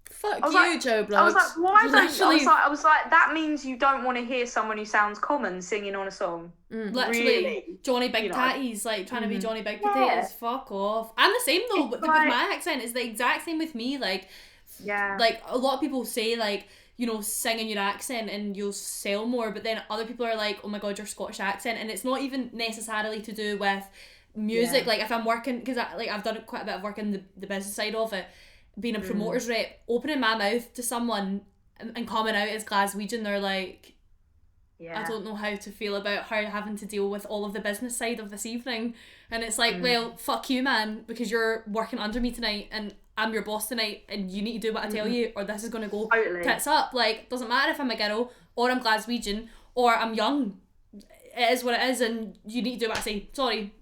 Fuck you, Joe Blogs. I was like, why don't you? I was like, that means you don't want to hear someone who sounds common singing on a song. Literally, really? Johnny Big Tatties, like trying to be Johnny Big Potatoes. Fuck off. I'm the same though, but with my accent, it's the exact same with me. Like, like a lot of people say like, sing in your accent and you'll sell more, but then other people are like, oh my god, your Scottish accent, and it's not even necessarily to do with music. Like if I'm working, because I've done quite a bit of work in the business side of it, being a promoter's rep, opening my mouth to someone and coming out as Glaswegian, they're like, I don't know how to feel about her having to deal with all of the business side of this evening. And it's like, well, fuck you, man, because you're working under me tonight and I'm your boss tonight and you need to do what I tell you, or this is going to go tits up. Like, doesn't matter if I'm a girl or I'm Glaswegian or I'm young. It is what it is, and you need to do what I say. Sorry.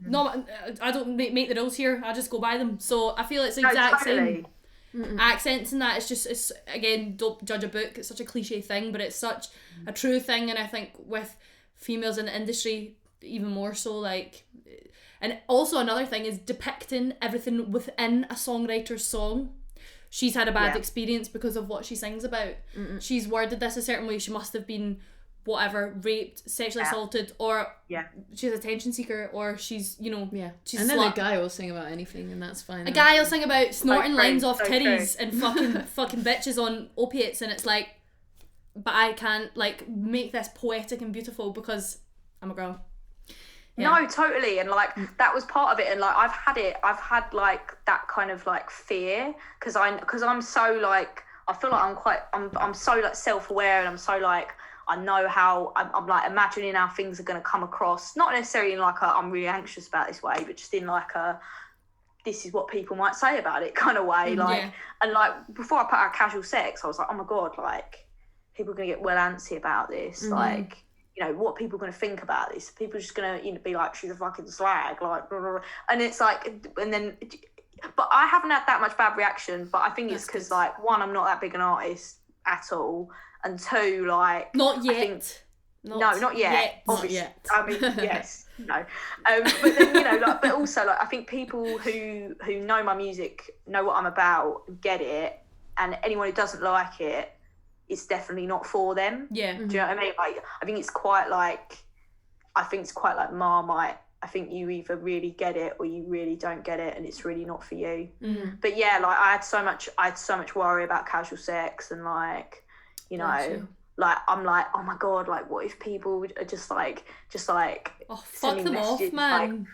No, I don't make the rules here, I just go by them. So I feel it's the exact same. Accents and that, it's again, don't judge a book, it's such a cliche thing, but it's such a true thing. And I think with females in the industry even more so, like, and also another thing is depicting everything within a songwriter's song. She's had a bad experience because of what she sings about. She's worded this a certain way, she must have been whatever, raped, sexually assaulted, or she's an attention seeker, or she's, she's and then a guy will sing about anything, and that's fine. A guy will sing about snorting lines off titties and fucking bitches on opiates, and it's like, but I can't like make this poetic and beautiful because I'm a girl. No, totally. And like that was part of it, and like I've had like that kind of like fear because I'm so like, I feel like I'm so like self-aware, and I'm so like, I know how I'm like imagining how things are going to come across, not necessarily in like I'm really anxious about this way, but just in like this is what people might say about it kind of way. Like, and like before I put out Casual Sex, I was like, oh my god, like people are going to get well antsy about this. Like, what are people going to think about this? People are just going to be like, she's a fucking slag, like, blah, blah, blah. And it's like, and then, but I haven't had that much bad reaction, but I think it's because like, one, I'm not that big an artist at all. And two, like, not yet. Not yet. Obviously. Not yet. I mean, yes, no. But then like, but also like, I think people who know my music know what I'm about, get it, and anyone who doesn't like it, it's definitely not for them. Yeah. Do you know what I mean? Like, I think it's quite like Marmite. I think you either really get it or you really don't get it, and it's really not for you. But yeah, like I had so much worry about Casual Sex, and like, like I'm like, oh my god, like what if people are just like oh, fuck them off, man.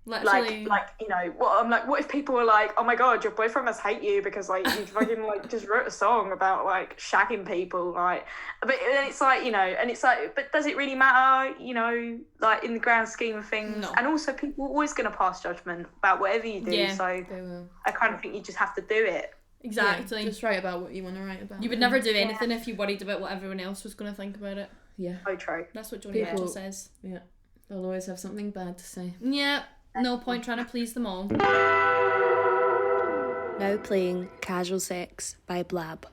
Literally. Like you know, what if people were like, oh my god, your boyfriend must hate you because like you fucking like just wrote a song about like shagging people, like, but then it's like, you know, and it's like, but does it really matter, you know, like in the grand scheme of things? No. And also people are always going to pass judgment about whatever you do, so They will. I kind of think you just have to do it. Exactly. Yeah, just write about what you want to write about. You would never do anything if you worried about what everyone else was going to think about it. Yeah. So true. That's what Johnny Mitchell says. Yeah. They'll always have something bad to say. Yeah. No point trying to please them all. Now playing Casual Sex by BLAB.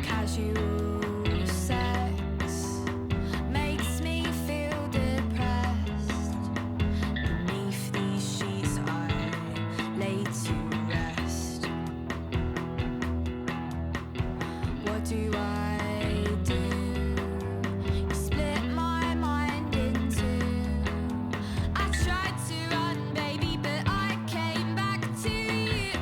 Casual sex makes me feel depressed. Beneath these sheets I lay to rest. What do I do? You split my mind in two. I tried to run, baby, but I came back to you.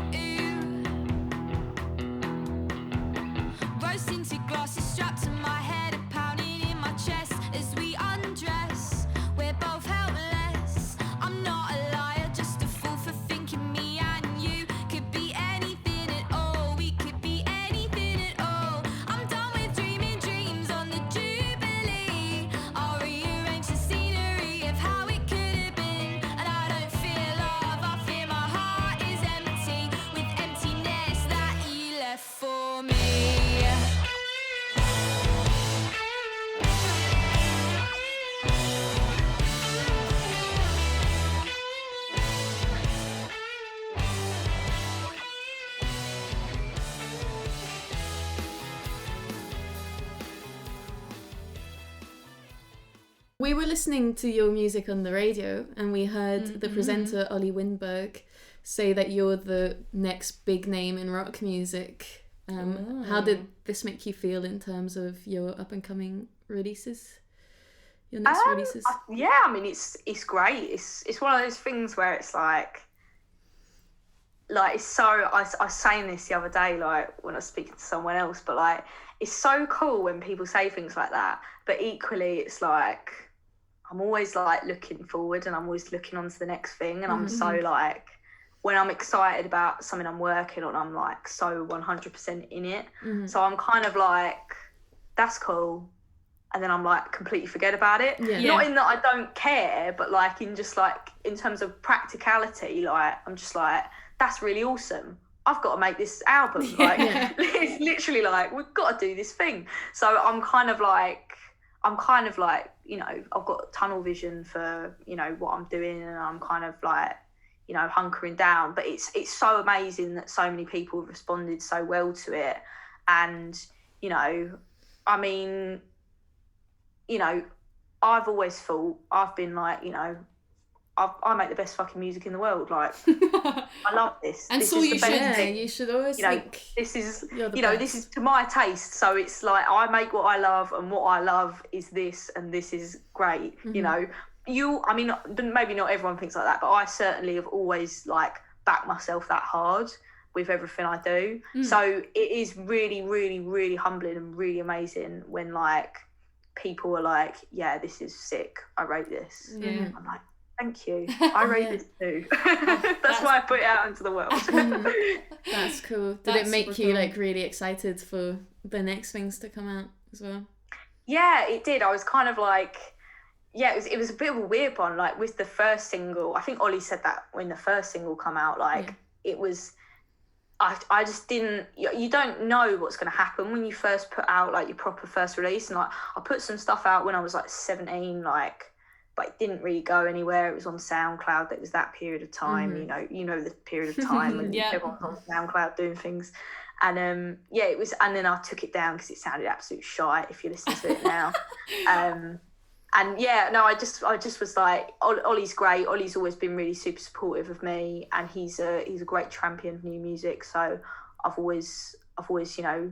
Burst into glasses strapped to my head and pounding in my chest as we undress. We're both helpless. I'm not a liar, just a fool for thinking me and you could be anything at all. We could be anything at all. I'm done with dreaming dreams on the Jubilee. I'll rearrange the scenery of how it could have been. And I don't fear love, I fear my heart is empty with emptiness that you left for me. We were listening to your music on the radio and we heard the presenter Ollie Windberg say that you're the next big name in rock music. How did this make you feel in terms of your up and coming releases? Your next releases? Yeah, I mean it's great. It's one of those things where it's like it's so, I was saying this the other day, like when I was speaking to someone else, but like it's so cool when people say things like that, but equally it's like I'm always like looking forward and I'm always looking on to the next thing, and I'm so like, when I'm excited about something I'm working on, I'm like so 100% in it. So I'm kind of like, that's cool, and then I'm like completely forget about it. Not in that I don't care, but like in just like in terms of practicality, like I'm just like, that's really awesome, I've got to make this album. Like it's literally like, we've got to do this thing. So I'm kind of like, you know, I've got tunnel vision for, you know, what I'm doing, and I'm kind of like, you know, hunkering down. But it's so amazing that so many people have responded so well to it. And, you know, I mean, you know, I've always thought, I've been like, you know, I make the best fucking music in the world. Like, I love this. And this so is you the best should. thing. You should always think this is, you're the you know, best. this is to my taste. So it's like, I make what I love, and what I love is this, and this is great. You know, I mean, maybe not everyone thinks like that, but I certainly have always like backed myself that hard with everything I do. So it is really, really, really humbling and really amazing when like people are like, yeah, this is sick, I wrote this. I'm like, thank you, I wrote this too. That's why I put it out into the world. That's cool. Did That's it make super you cool. like really excited for the next things to come out as well? Yeah, it did. I was kind of like, yeah, it was a bit of a weird one. Like with the first single, I think Ollie said that when the first single come out, like it was, I just didn't, you don't know what's going to happen when you first put out like your proper first release. And like, I put some stuff out when I was like 17, like, but it didn't really go anywhere. It was on SoundCloud. That was that period of time, you know the period of time when everyone's on SoundCloud doing things. And it was, and then I took it down because it sounded absolute shite if you listen to it now. And yeah, no, I just was like, Ollie's great. Ollie's always been really super supportive of me, and he's a great champion of new music. So I've always, you know,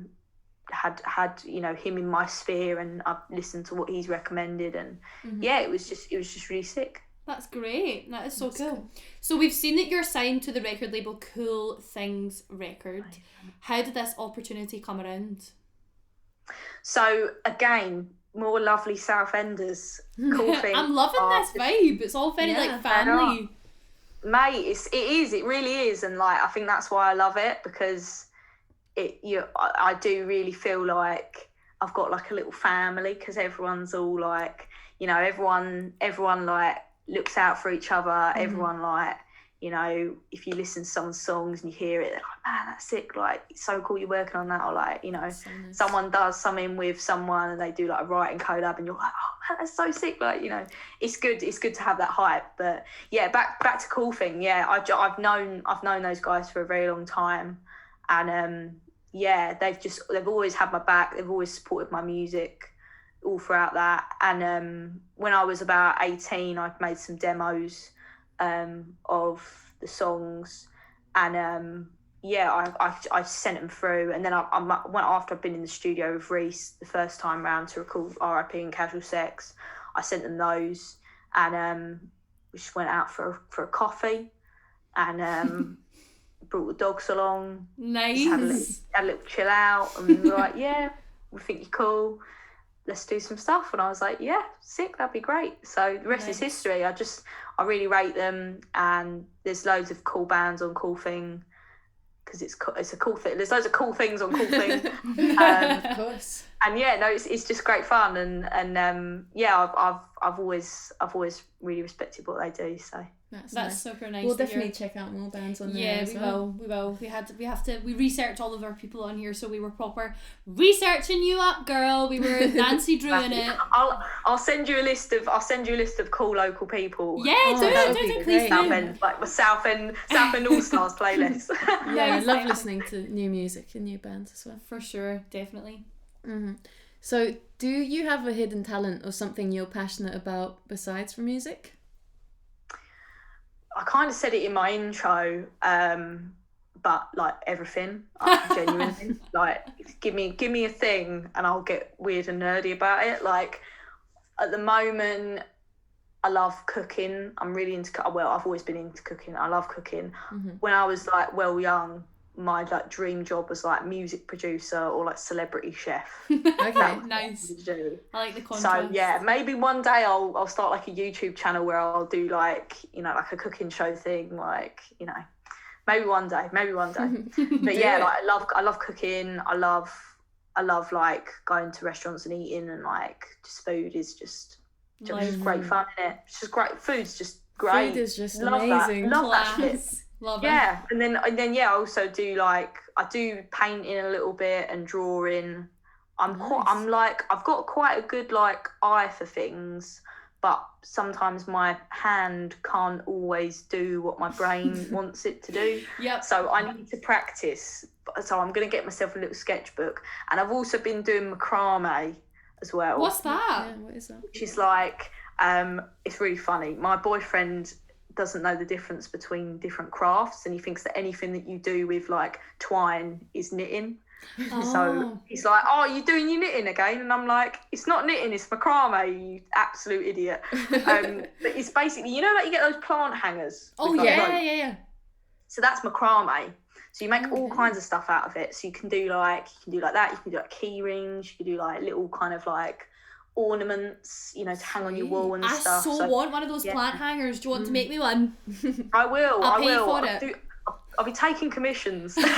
had you know him in my sphere, and I've listened to what he's recommended, and yeah, it was just really sick. That's great. That is so cool. So we've seen that you're signed to the record label Cool Things Record. How did this opportunity come around? So again, more lovely Southenders. Cool Things. I'm loving this vibe. It's all very like family. Mate, it really is, and like I think that's why I love it, because I do really feel like I've got like a little family, because everyone's all like, you know, everyone like looks out for each other. Everyone like, you know, if you listen to someone's songs and you hear it, they're like, man, that's sick, like it's so cool you're working on that. Or like, you know, someone does something with someone and they do like a writing collab and you're like, oh man, that's so sick. Like, you know, it's good to have that hype. But yeah, back to Cool Thing. Yeah, I've known those guys for a very long time, and yeah, they've always had my back. They've always supported my music all throughout that. And when I was about 18, I'd made some demos of the songs, and yeah, I sent them through, and then I went, after I'd been in the studio with Reese the first time round to record R.I.P. and Casual Sex, I sent them those, and we just went out for a coffee, and brought the dogs along. Nice. Had a little chill out, and we were like, yeah, we think you're cool, let's do some stuff. And I was like, yeah, sick, that'd be great. So the rest is history. I really rate them, and there's loads of cool bands on Cool Thing, because it's a cool thing. There's loads of cool things on Cool Thing. Of course. And yeah, no, it's just great fun, and yeah, I've always really respected what they do. So that's nice. Super nice. We'll definitely check out more bands on there. Yeah, we will. We researched all of our people on here, so we were proper researching you up, girl. We were Nancy Drewing it. I'll send you a list of cool local people. Yeah, do please. Southend, like my Southend All Stars playlist. Yeah, I love listening to new music and new bands as well. For sure, definitely. Mm-hmm. So, do you have a hidden talent or something you're passionate about besides for music? I kind of said it in my intro, but like everything, genuinely, like give me a thing and I'll get weird and nerdy about it. Like at the moment, I love cooking. I'm really into. Well, I've always been into cooking. I love cooking. Mm-hmm. When I was like young, my like dream job was like music producer or like celebrity chef. Okay, nice. I like the contrast. So yeah, maybe one day I'll start like a YouTube channel where I'll do like, you know, like a cooking show thing, like, you know, maybe one day. But yeah, like I love cooking. I love like going to restaurants and eating, and like just food is just great fun, isn't it? It's just great. Food's just great. Food is just love amazing. Love that shit. Love yeah, it. and then yeah, I also do like I do painting a little bit and drawing. I've got quite a good like eye for things, but sometimes my hand can't always do what my brain wants it to do. Yep. So I need to practice. So I'm gonna get myself a little sketchbook, and I've also been doing macrame as well. What's that? Yeah, what is that? Which is like it's really funny. My boyfriend doesn't know the difference between different crafts, and he thinks that anything that you do with like twine is knitting. Oh. So he's like, oh, you're doing your knitting again? And I'm like, it's not knitting, it's macrame, you absolute idiot. But it's basically, you know, like you get those plant hangers. Oh with, yeah, like, yeah. So that's macrame. So you make all kinds of stuff out of it. So you can do like that, you can do like key rings, you can do like little kind of like ornaments, you know, to hang on your wall and stuff. I want one of those plant hangers. Do you want to make me one? I will. I'll pay for it. I'll be taking commissions. Please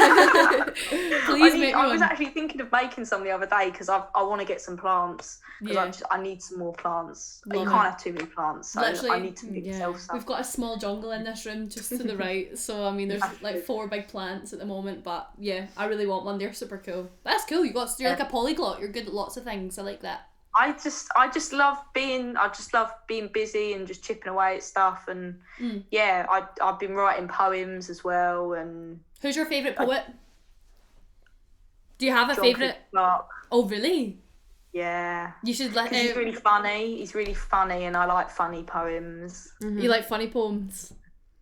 make me one. I was actually thinking of making some the other day because I want to get some plants. Because I need some more plants. You can't have too many plants, so literally, I need to make myself some. We've got a small jungle in this room just to the right, so I mean there's like 4 big plants at the moment, but yeah, I really want one. They're super cool. That's cool. You're like a polyglot. You're good at lots of things. I like that. I just love being busy and just chipping away at stuff, and yeah, I've been writing poems as well. And who's your favourite poet? Do you have a John favourite? Clark. Oh really? Yeah. You should let him. He's really funny, and I like funny poems. Mm-hmm. You like funny poems?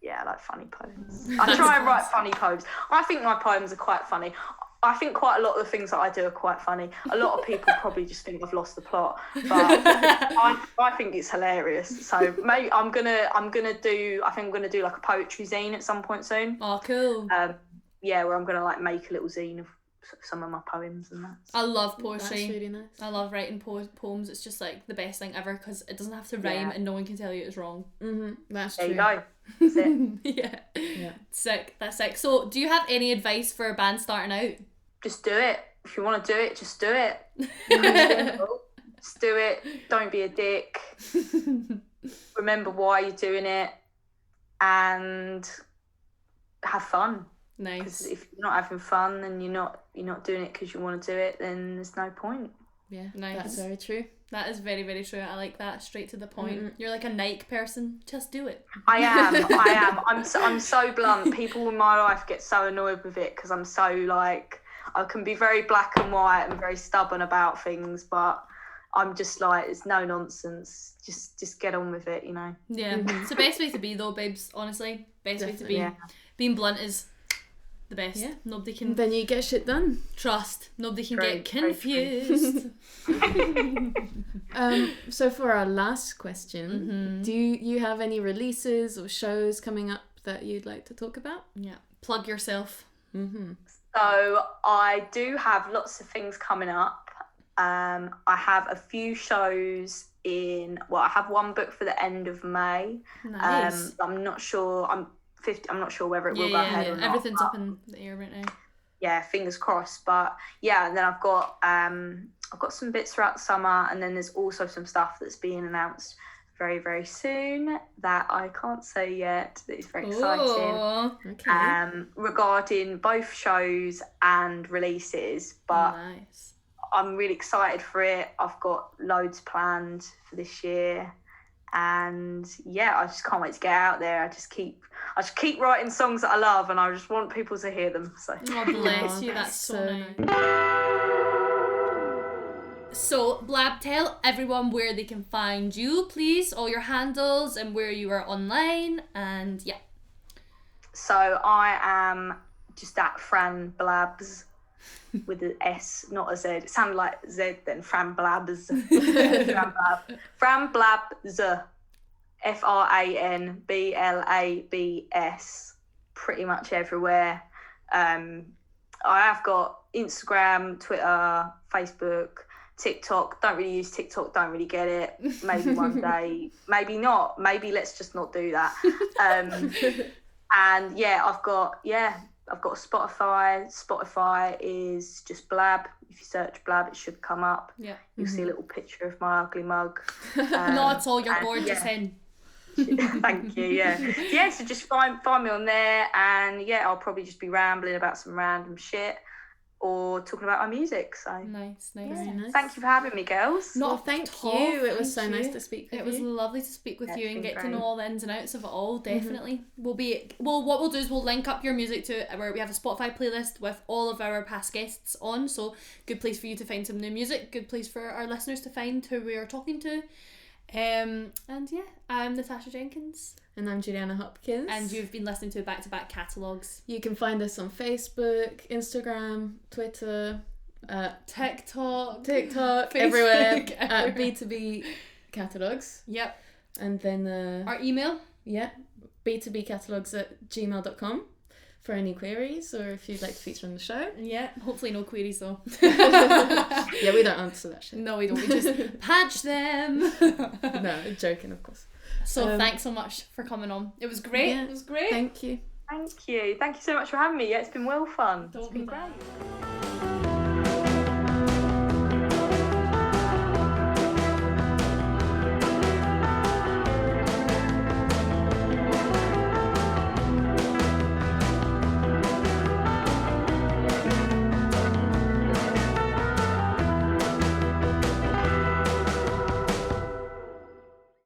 Yeah, I like funny poems. I try and write funny poems. I think my poems are quite funny. I think quite a lot of the things that I do are quite funny. A lot of people probably just think I've lost the plot, but I think it's hilarious. So maybe I'm gonna do like a poetry zine at some point soon. Oh, cool. Where I'm gonna like make a little zine of some of my poems and that. I love poetry. That's really nice. I love writing poems. It's just like the best thing ever because it doesn't have to rhyme and no one can tell you it's wrong. That's there true. You go. That's it. Yeah. Sick. That's sick. So, do you have any advice for a band starting out? Just do it. If you want to do it, just do it. Just do it. Don't be a dick. Remember why you're doing it, and have fun. Nice. Because if you're not having fun and you're not doing it because you want to do it, then there's no point. Yeah, nice. That's very true. That is very, very true. I like that. Straight to the point. You're like a Nike person. Just do it. I am. I'm so blunt. People in my life get so annoyed with it because I'm so like, I can be very black and white and very stubborn about things, but I'm just like, it's no nonsense. Just get on with it, you know. Yeah. It's the best way to be though, babes. Honestly, best way to be. Yeah. Being blunt is the best. Yeah. Nobody can. Then you get shit done. Trust. Nobody can get confused. So for our last question, do you have any releases or shows coming up that you'd like to talk about? Yeah. Plug yourself. So I do have lots of things coming up. I have a few shows I have one booked for the end of May. Nice. I'm not sure. I'm not sure whether it will go ahead or not. Everything's up in the air right now. Yeah, fingers crossed. But yeah, and then I've got some bits throughout the summer, and then there's also some stuff that's being announced very, very soon that I can't say yet. That is very exciting. Okay. Regarding both shows and releases, but nice. I'm really excited for it. I've got loads planned for this year. And yeah, I just can't wait to get out there. I just keep writing songs that I love, and I just want people to hear them. So God bless you. That's so nice. So Blab, tell everyone where they can find you, please. All your handles and where you are online, and yeah. So I am just at Fran Blabs with an S, not a Z. It sounded like Z then. Fran Blabs. Fran Blabs. FranBlabs. Pretty much everywhere. I have got Instagram, Twitter, Facebook, TikTok. Don't really use TikTok. Don't really get it. Maybe one day. Maybe not. Maybe let's just not do that. And yeah, I've got Spotify. Spotify is just Blab. If you search Blab, it should come up. Yeah. You'll see a little picture of my ugly mug. No, it's all your gorgeous hen. Thank you. Yeah. So just find me on there, and yeah, I'll probably just be rambling about some random shit or talking about my music. So nice. Thank you for having me, girls. Thank you. It was so nice to speak with you. It was lovely to speak with you and get to know all the ins and outs of it all. Definitely. What we'll do is we'll link up your music to where we have a Spotify playlist with all of our past guests on. So good place for you to find some new music. Good place for our listeners to find who we are talking to. And yeah, I'm Natasha Jenkins. And I'm Juliana Hopkins. And you've been listening to Back to Back Catalogues. You can find us on Facebook, Instagram, Twitter, TikTok, Facebook, everywhere. At B2B Catalogues. Yep. And then our email. Yeah, b2bcatalogues@gmail.com for any queries, or if you'd like to feature on the show. Yeah, hopefully no queries though. Yeah, we don't answer that shit. No, we don't. We just patch them. No, joking, of course. So thanks so much for coming on. It was great. Yeah, it was great. Thank you. Thank you so much for having me. Yeah, it's been well fun. It's been great.